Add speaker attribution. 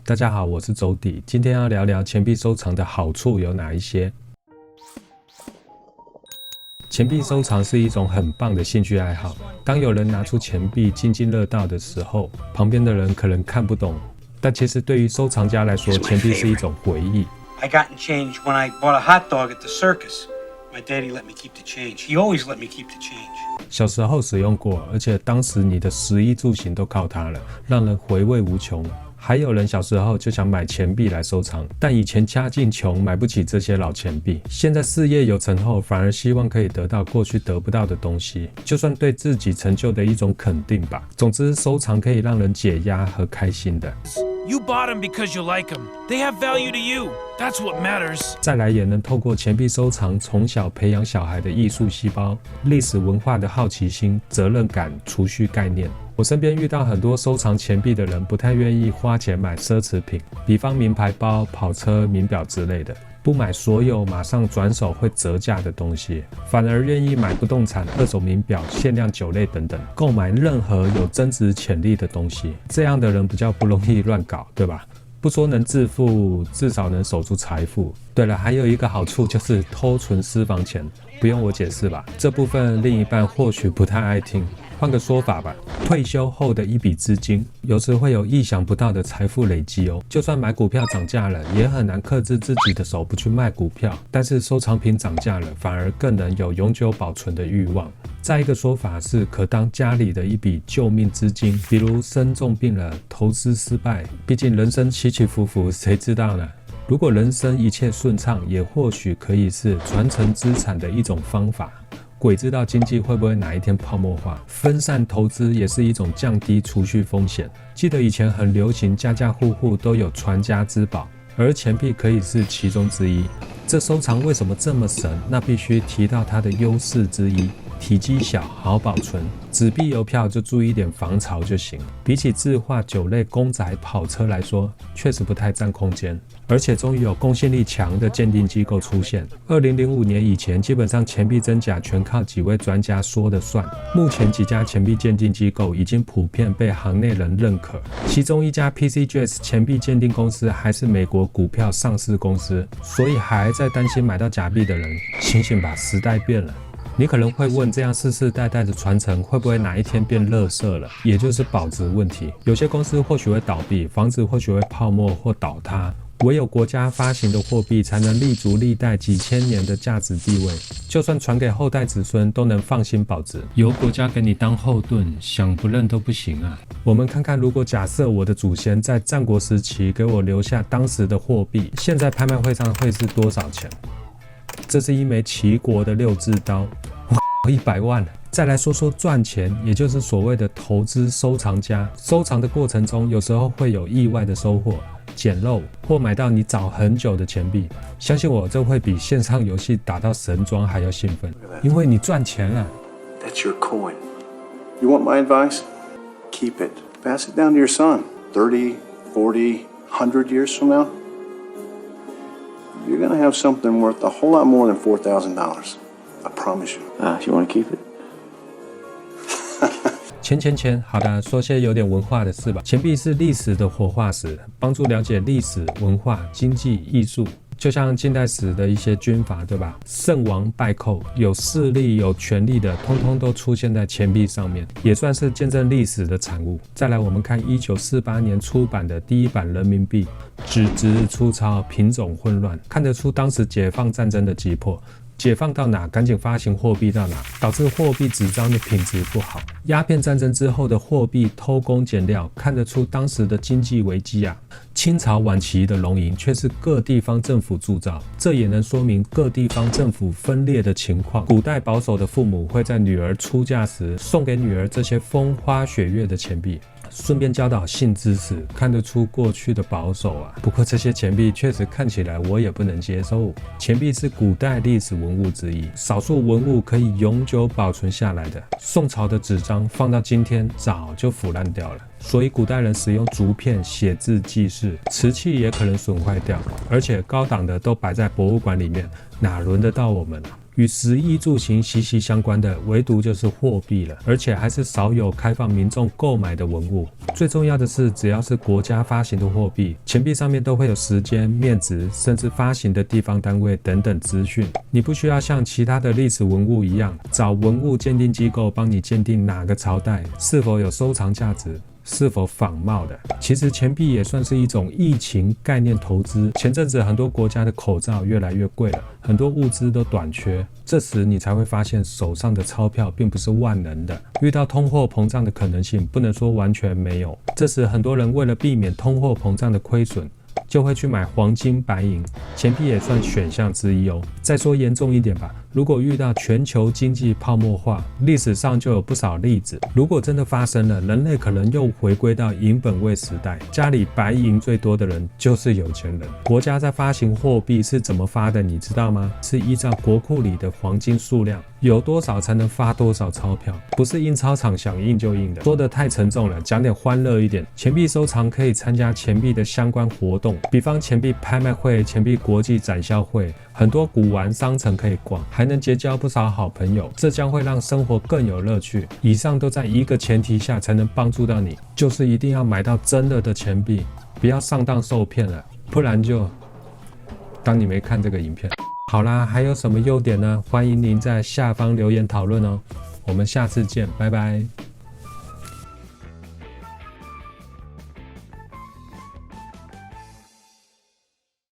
Speaker 1: 大家好，我是周底，今天要聊聊钱币收藏的好处有哪一些。钱币收藏是一种很棒的兴趣爱好。当有人拿出钱币津津乐道的时候，旁边的人可能看不懂，但其实对于收藏家来说，钱币是一种回忆。
Speaker 2: I got in change when I bought a hot dog at the circus. My daddy let me keep the change. He always let me keep the change.
Speaker 1: 小时候使用过，而且当时你的食衣住行都靠它了，让人回味无穷。还有人小时候就想买钱币来收藏，但以前家境穷，买不起这些老钱币。现在事业有成后，反而希望可以得到过去得不到的东西，就算对自己成就的一种肯定吧。总之，收藏可以让人解压和开心的。
Speaker 3: You bought them because you like them. They have value to you. That's what matters.
Speaker 1: 再来也能透过钱币收藏，从小培养小孩的艺术细胞、历史文化的好奇心、责任感、储蓄概念。我身边遇到很多收藏钱币的人，不太愿意花钱买奢侈品，比方名牌包、跑车、名表之类的，不买所有马上转手会折价的东西，反而愿意买不动产、二手名表、限量酒类等等，购买任何有增值潜力的东西。这样的人比较不容易乱搞，对吧？不说能致富，至少能守住财富。对了，还有一个好处就是偷存私房钱，不用我解释吧？这部分另一半或许不太爱听。换个说法吧，退休后的一笔资金，有时会有意想不到的财富累积哦。就算买股票涨价了，也很难克制自己的手不去卖股票。但是收藏品涨价了，反而更能有永久保存的欲望。再一个说法是，可当家里的一笔救命资金，比如生重病了、投资失败，毕竟人生起起伏伏，谁知道呢？如果人生一切顺畅，也或许可以是传承资产的一种方法。鬼知道经济会不会哪一天泡沫化，分散投资也是一种降低储蓄风险。记得以前很流行，家家户户都有传家之宝，而钱币可以是其中之一。这收藏为什么这么神？那必须提到它的优势之一。体积小，好保存，纸币邮票就注意一点防潮就行。比起字画、酒类、公仔、跑车来说，确实不太占空间。而且终于有公信力强的鉴定机构出现。2005年以前，基本上钱币真假全靠几位专家说了算。目前几家钱币鉴定机构已经普遍被行内人认可，其中一家 PCGS 钱币鉴定公司还是美国股票上市公司。所以还在担心买到假币的人，醒醒吧，时代变了。你可能会问，这样世世代代的传承会不会哪一天变垃圾了？也就是保值问题。有些公司或许会倒闭，房子或许会泡沫或倒塌，唯有国家发行的货币才能立足历代几千年的价值地位，就算传给后代子孙都能放心保值。由国家给你当后盾，想不认都不行啊。我们看看，如果假设我的祖先在战国时期给我留下当时的货币，现在拍卖会上会是多少钱？这是一枚齐国的6字刀，100万。再来说说赚钱，也就是所谓的投资收藏家。收藏的过程中，有时候会有意外的收获，捡漏或买到你找很久的钱币。相信我，这会比线上游戏打到神装还要兴奋，因为你赚钱了。
Speaker 4: That's your coin. You want my advice? Keep it. Pass it down to your son. 30, 40, 100 years from now, you're going to have something worth a whole lot more than $4,000. I promise you. You want to keep it?
Speaker 1: 钱，好的，说些有点文化的事吧。钱币是历史的活化石，帮助了解历史、文化、经济、艺术。就像近代史的一些军阀，对吧？胜王败寇，有势力、有权力的，通通都出现在钱币上面，也算是见证历史的产物。再来，我们看1948年出版的第一版人民币，纸质粗糙，品种混乱，看得出当时解放战争的急迫。解放到哪，赶紧发行货币到哪，导致货币纸张的品质不好。鸦片战争之后的货币偷工减料，看得出当时的经济危机啊。清朝晚期的龙银却是各地方政府铸造，这也能说明各地方政府分裂的情况。古代保守的父母会在女儿出嫁时送给女儿这些风花雪月的钱币，顺便教导性知识，看得出过去的保守啊。不过这些钱币确实看起来我也不能接受。钱币是古代历史文物之一，少数文物可以永久保存下来的。宋朝的纸张放到今天早就腐烂掉了，所以古代人使用竹片写字记事，瓷器也可能损坏掉，而且高档的都摆在博物馆里面，哪轮得到我们啊？与食衣住行息息相关的，唯独就是货币了，而且还是少有开放民众购买的文物。最重要的是，只要是国家发行的货币，钱币上面都会有时间、面值，甚至发行的地方单位等等资讯。你不需要像其他的历史文物一样，找文物鉴定机构帮你鉴定哪个朝代是否有收藏价值，是否仿冒的。其实钱币也算是一种疫情概念投资。前阵子很多国家的口罩越来越贵了，很多物资都短缺，这时你才会发现手上的钞票并不是万能的，遇到通货膨胀的可能性不能说完全没有。这时很多人为了避免通货膨胀的亏损，就会去买黄金、白银，钱币也算选项之一哦。再说严重一点吧，如果遇到全球经济泡沫化，历史上就有不少例子。如果真的发生了，人类可能又回归到银本位时代，家里白银最多的人就是有钱人。国家在发行货币是怎么发的，你知道吗？是依照国库里的黄金数量，有多少才能发多少钞票，不是印钞厂想印就印的。说得太沉重了，讲点欢乐一点。钱币收藏可以参加钱币的相关活动，比方钱币拍卖会、钱币国际展销会，很多古玩商城可以逛，还能结交不少好朋友，这将会让生活更有乐趣。以上都在一个前提下才能帮助到你，就是一定要买到真的钱币，不要上当受骗了，不然就当你没看这个影片。好啦，还有什么优点呢？欢迎您在下方留言讨论哦。我们下次见，拜拜。